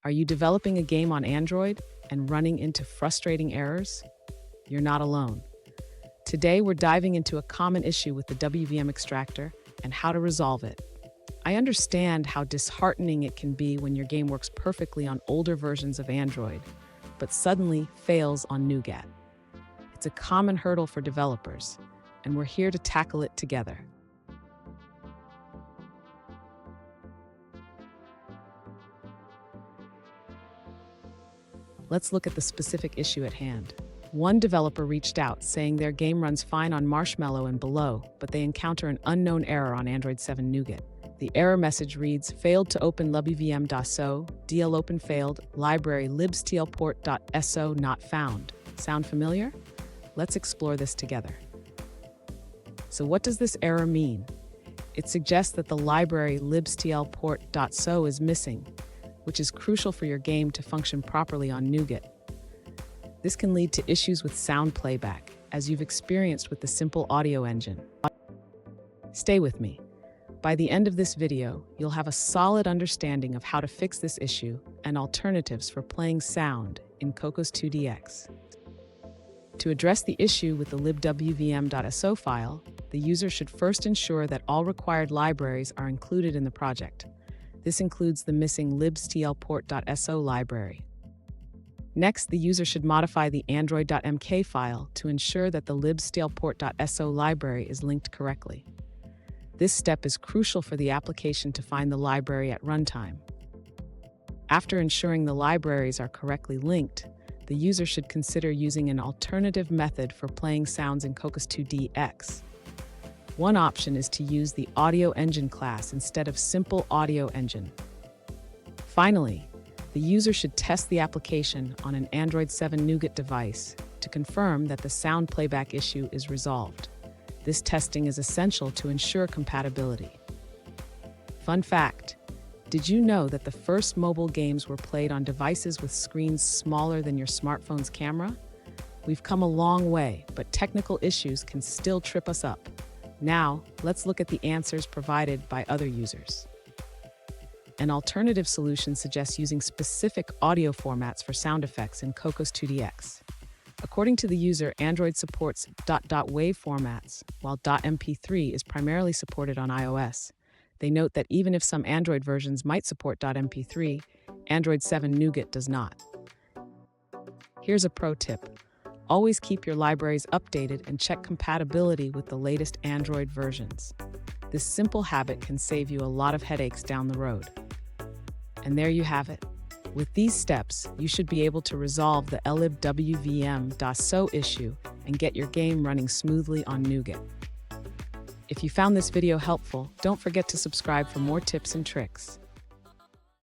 Are you developing a game on Android and running into frustrating errors? You're not alone. Today, we're diving into a common issue with the WVMExtractor and how to resolve it. I understand how disheartening it can be when your game works perfectly on older versions of Android, but suddenly fails on Nougat. It's a common hurdle for developers, and we're here to tackle it together. Let's look at the specific issue at hand. One developer reached out saying their game runs fine on Marshmallow and below, but they encounter an unknown error on Android 7 Nougat. The error message reads, failed to open libwvm.so, DL open failed, library libstlport.so not found. Sound familiar? Let's explore this together. So what does this error mean? It suggests that the library libstlport.so is missing, which is crucial for your game to function properly on Nougat. This can lead to issues with sound playback, as you've experienced with the simple audio engine. Stay with me. By the end of this video, you'll have a solid understanding of how to fix this issue and alternatives for playing sound in Cocos 2DX. To address the issue with the libwvm.so file, the user should first ensure that all required libraries are included in the project. This includes the missing libstlport.so library. Next, the user should modify the android.mk file to ensure that the libstlport.so library is linked correctly. This step is crucial for the application to find the library at runtime. After ensuring the libraries are correctly linked, the user should consider using an alternative method for playing sounds in Cocos 2DX. One option is to use the Audio Engine class instead of Simple Audio Engine. Finally, the user should test the application on an Android 7 Nougat device to confirm that the sound playback issue is resolved. This testing is essential to ensure compatibility. Fun fact: did you know that the first mobile games were played on devices with screens smaller than your smartphone's camera? We've come a long way, but technical issues can still trip us up. Now, let's look at the answers provided by other users. An alternative solution suggests using specific audio formats for sound effects in Cocos 2DX. According to the user, Android supports .wave formats, while .mp3 is primarily supported on iOS. They note that even if some Android versions might support .mp3, Android 7 Nougat does not. Here's a pro tip. Always keep your libraries updated and check compatibility with the latest Android versions. This simple habit can save you a lot of headaches down the road. And there you have it. With these steps, you should be able to resolve the libwvm.so issue and get your game running smoothly on Nougat. If you found this video helpful, don't forget to subscribe for more tips and tricks.